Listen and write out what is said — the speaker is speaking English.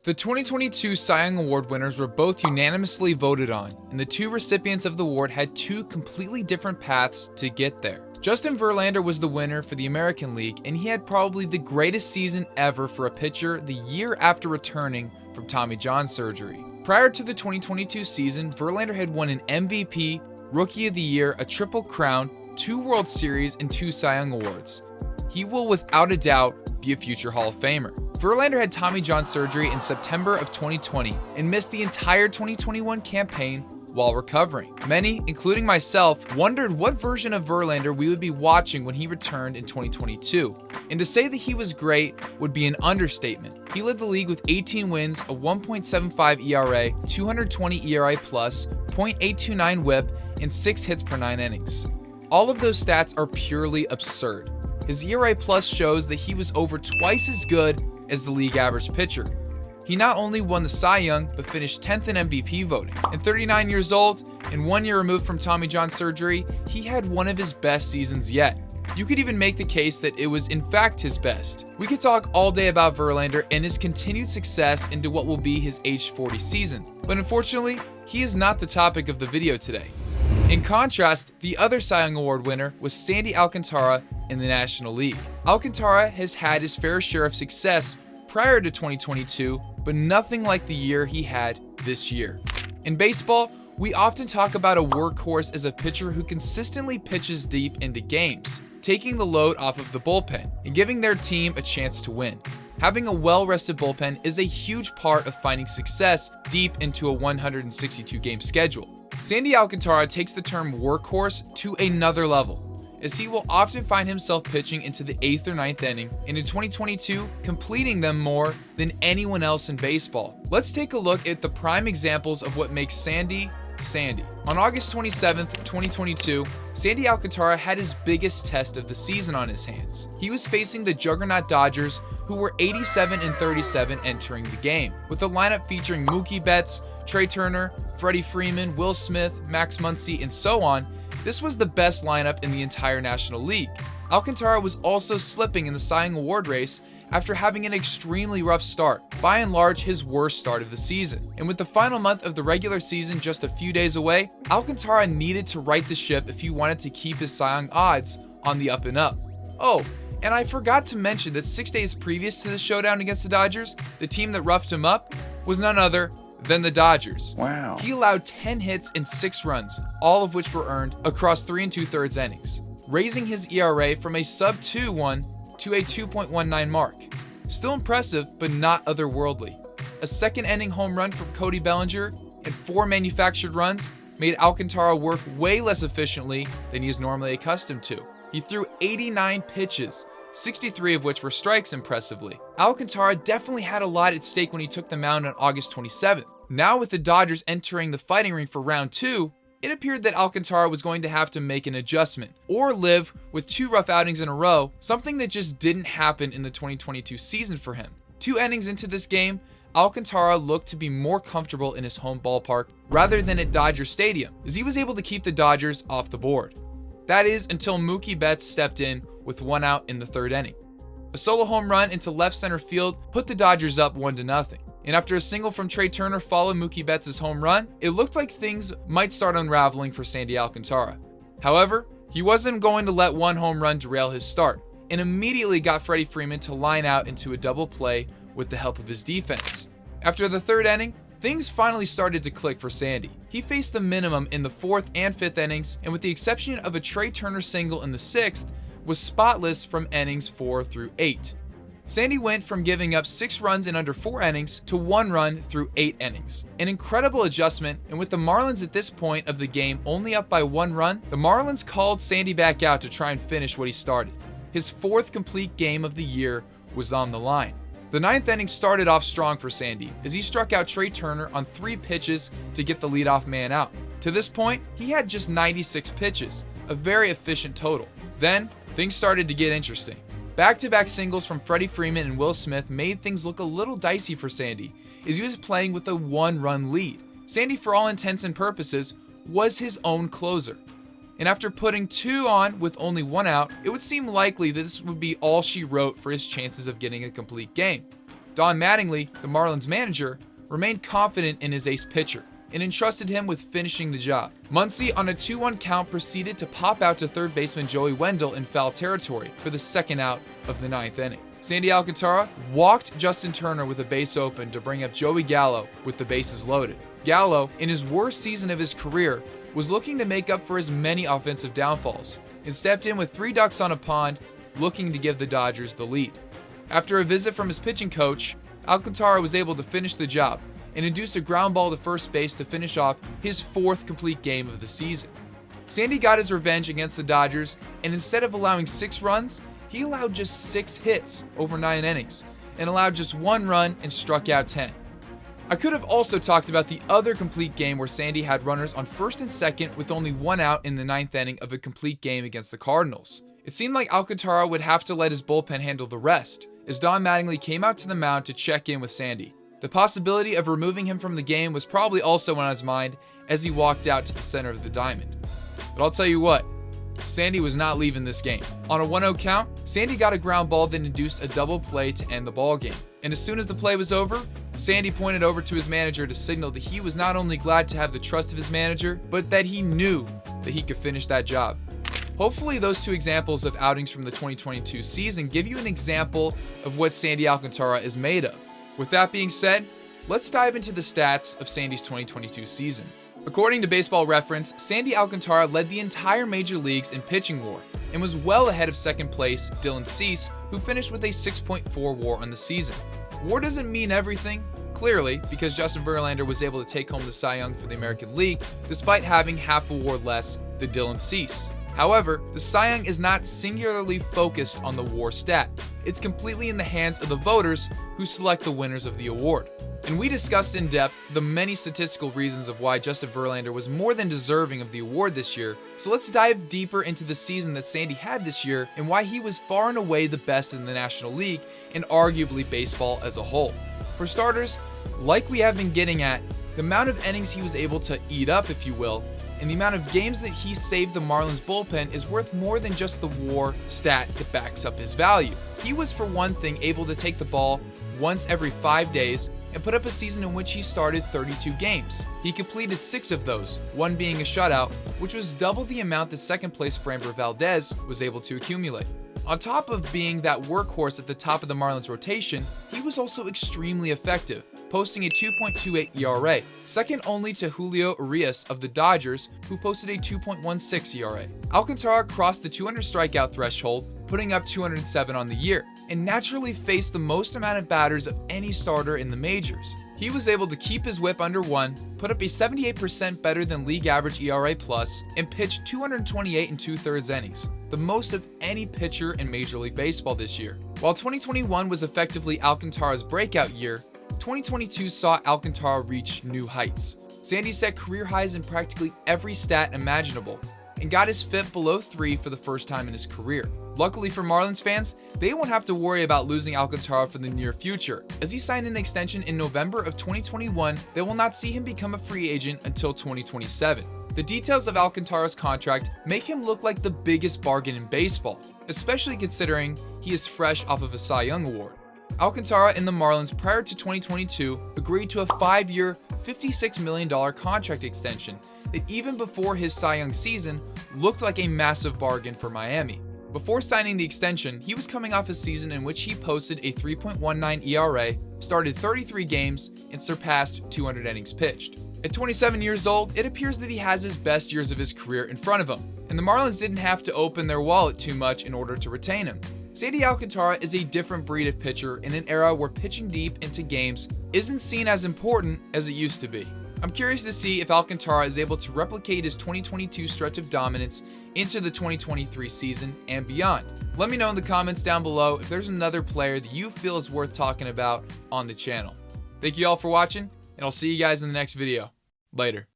The 2022 Cy Young Award winners were both unanimously voted on, and the two recipients of the award had two completely different paths to get there. Justin Verlander was the winner for the American League, and he had probably the greatest season ever for a pitcher the year after returning from Tommy John surgery. Prior to the 2022 season, Verlander had won an MVP, Rookie of the Year, a Triple Crown, 2 World Series, and 2 Cy Young Awards. He will without a doubt be a future Hall of Famer. Verlander had Tommy John surgery in September of 2020 and missed the entire 2021 campaign while recovering. Many, including myself, wondered what version of Verlander we would be watching when he returned in 2022. And to say that he was great would be an understatement. He led the league with 18 wins, a 1.75 ERA, 220 ERA+, .829 WHIP, and 6 hits per 9 innings. All of those stats are purely absurd. His ERA plus shows that he was over twice as good as the league average pitcher. He not only won the Cy Young, but finished 10th in MVP voting. At 39 years old, and 1 year removed from Tommy John surgery, he had one of his best seasons yet. You could even make the case that it was in fact his best. We could talk all day about Verlander and his continued success into what will be his age 40 season, but unfortunately, he is not the topic of the video today. In contrast, the other Cy Young Award winner was Sandy Alcantara in the National League. Alcantara has had his fair share of success prior to 2022, but nothing like the year he had this year. In baseball, we often talk about a workhorse as a pitcher who consistently pitches deep into games, taking the load off of the bullpen and giving their team a chance to win. Having a well-rested bullpen is a huge part of finding success deep into a 162-game schedule. Sandy Alcantara takes the term workhorse to another level, as he will often find himself pitching into the 8th or 9th inning, and in 2022, completing them more than anyone else in baseball. Let's take a look at the prime examples of what makes Sandy, Sandy. On August 27th, 2022, Sandy Alcantara had his biggest test of the season on his hands. He was facing the juggernaut Dodgers, who were 87-37 entering the game, with a lineup featuring Mookie Betts, Trey Turner, Freddie Freeman, Will Smith, Max Muncy, and so on. This was the best lineup in the entire National League. Alcantara was also slipping in the Cy Young Award race after having an extremely rough start, by and large his worst start of the season. And with the final month of the regular season just a few days away, Alcantara needed to right the ship if he wanted to keep his Cy Young odds on the up and up. Oh, and I forgot to mention that 6 days previous to the showdown against the Dodgers, the team that roughed him up was none other than the Dodgers. Wow. He allowed 10 hits and 6 runs, all of which were earned across 3 2/3 innings, raising his ERA from a sub-2 one to a 2.19 mark. Still impressive, but not otherworldly. A second inning home run from Cody Bellinger and 4 manufactured runs made Alcantara work way less efficiently than he is normally accustomed to. He threw 89 pitches, 63 of which were strikes impressively. Alcantara definitely had a lot at stake when he took the mound on August 27th. Now with the Dodgers entering the fighting ring for round 2, it appeared that Alcantara was going to have to make an adjustment, or live with 2 rough outings in a row, something that just didn't happen in the 2022 season for him. 2 innings into this game, Alcantara looked to be more comfortable in his home ballpark rather than at Dodger Stadium, as he was able to keep the Dodgers off the board. That is until Mookie Betts stepped in with 1 out in the 3rd inning. A solo home run into left center field put the Dodgers up 1-0. And after a single from Trey Turner followed Mookie Betts' home run, it looked like things might start unraveling for Sandy Alcantara. However, he wasn't going to let one home run derail his start, and immediately got Freddie Freeman to line out into a double play with the help of his defense. After the 3rd inning, things finally started to click for Sandy. He faced the minimum in the 4th and 5th innings, and with the exception of a Trey Turner single in the 6th, was spotless from innings 4 through 8. Sandy went from giving up 6 runs in under 4 innings to 1 run through 8 innings. An incredible adjustment, and with the Marlins at this point of the game only up by 1 run, the Marlins called Sandy back out to try and finish what he started. His 4th complete game of the year was on the line. The 9th inning started off strong for Sandy, as he struck out Trey Turner on 3 pitches to get the leadoff man out. To this point, he had just 96 pitches, a very efficient total. Then, things started to get interesting. Back-to-back singles from Freddie Freeman and Will Smith made things look a little dicey for Sandy, as he was playing with a 1-run lead. Sandy, for all intents and purposes, was his own closer. And after putting 2 on with only 1 out, it would seem likely that this would be all she wrote for his chances of getting a complete game. Don Mattingly, the Marlins manager, remained confident in his ace pitcher and entrusted him with finishing the job. Muncy, on a 2-1 count, proceeded to pop out to third baseman Joey Wendell in foul territory for the second out of the 9th inning. Sandy Alcantara walked Justin Turner with a base open to bring up Joey Gallo with the bases loaded. Gallo, in his worst season of his career, was looking to make up for his many offensive downfalls and stepped in with 3 ducks on a pond, looking to give the Dodgers the lead. After a visit from his pitching coach, Alcantara was able to finish the job and induced a ground ball to first base to finish off his 4th complete game of the season. Sandy got his revenge against the Dodgers, and instead of allowing 6 runs, he allowed just 6 hits over 9 innings and allowed just 1 run and struck out 10. I could have also talked about the other complete game where Sandy had runners on first and second with only 1 out in the 9th inning of a complete game against the Cardinals. It seemed like Alcantara would have to let his bullpen handle the rest, as Don Mattingly came out to the mound to check in with Sandy. The possibility of removing him from the game was probably also on his mind as he walked out to the center of the diamond. But I'll tell you what, Sandy was not leaving this game. On a 1-0 count, Sandy got a ground ball that induced a double play to end the ball game. And as soon as the play was over, Sandy pointed over to his manager to signal that he was not only glad to have the trust of his manager, but that he knew that he could finish that job. Hopefully those 2 examples of outings from the 2022 season give you an example of what Sandy Alcantara is made of. With that being said, let's dive into the stats of Sandy's 2022 season. According to Baseball Reference, Sandy Alcantara led the entire major leagues in pitching WAR and was well ahead of second place Dylan Cease, who finished with a 6.4 WAR on the season. WAR doesn't mean everything, clearly, because Justin Verlander was able to take home the Cy Young for the American League despite having half a WAR less than Dylan Cease. However, the Cy Young is not singularly focused on the WAR stat. It's completely in the hands of the voters who select the winners of the award. And we discussed in depth the many statistical reasons of why Justin Verlander was more than deserving of the award this year, so let's dive deeper into the season that Sandy had this year and why he was far and away the best in the National League and arguably baseball as a whole. For starters, like we have been getting at, the amount of innings he was able to eat up, if you will, and the amount of games that he saved the Marlins bullpen is worth more than just the WAR stat that backs up his value. He was, for one thing, able to take the ball once every 5 days and put up a season in which he started 32 games. He completed 6 of those, one being a shutout, which was double the amount that second place Framber Valdez was able to accumulate. On top of being that workhorse at the top of the Marlins rotation, he was also extremely effective, posting a 2.28 ERA, second only to Julio Urias of the Dodgers, who posted a 2.16 ERA. Alcantara crossed the 200 strikeout threshold, putting up 207 on the year, and naturally faced the most amount of batters of any starter in the majors. He was able to keep his whip under 1, put up a 78% better than league average ERA+, and pitched 228 2/3 innings, the most of any pitcher in Major League Baseball this year. While 2021 was effectively Alcantara's breakout year, 2022 saw Alcantara reach new heights. Sandy set career highs in practically every stat imaginable, and got his FIP below 3 for the first time in his career. Luckily for Marlins fans, they won't have to worry about losing Alcantara for the near future, as he signed an extension in November of 2021 that will not see him become a free agent until 2027. The details of Alcantara's contract make him look like the biggest bargain in baseball, especially considering he is fresh off of a Cy Young award. Alcantara and the Marlins prior to 2022 agreed to a 5-year, $56 million contract extension that even before his Cy Young season looked like a massive bargain for Miami. Before signing the extension, he was coming off a season in which he posted a 3.19 ERA, started 33 games, and surpassed 200 innings pitched. At 27 years old, it appears that he has his best years of his career in front of him, and the Marlins didn't have to open their wallet too much in order to retain him. Sandy Alcantara is a different breed of pitcher in an era where pitching deep into games isn't seen as important as it used to be. I'm curious to see if Alcantara is able to replicate his 2022 stretch of dominance into the 2023 season and beyond. Let me know in the comments down below if there's another player that you feel is worth talking about on the channel. Thank you all for watching, and I'll see you guys in the next video. Later.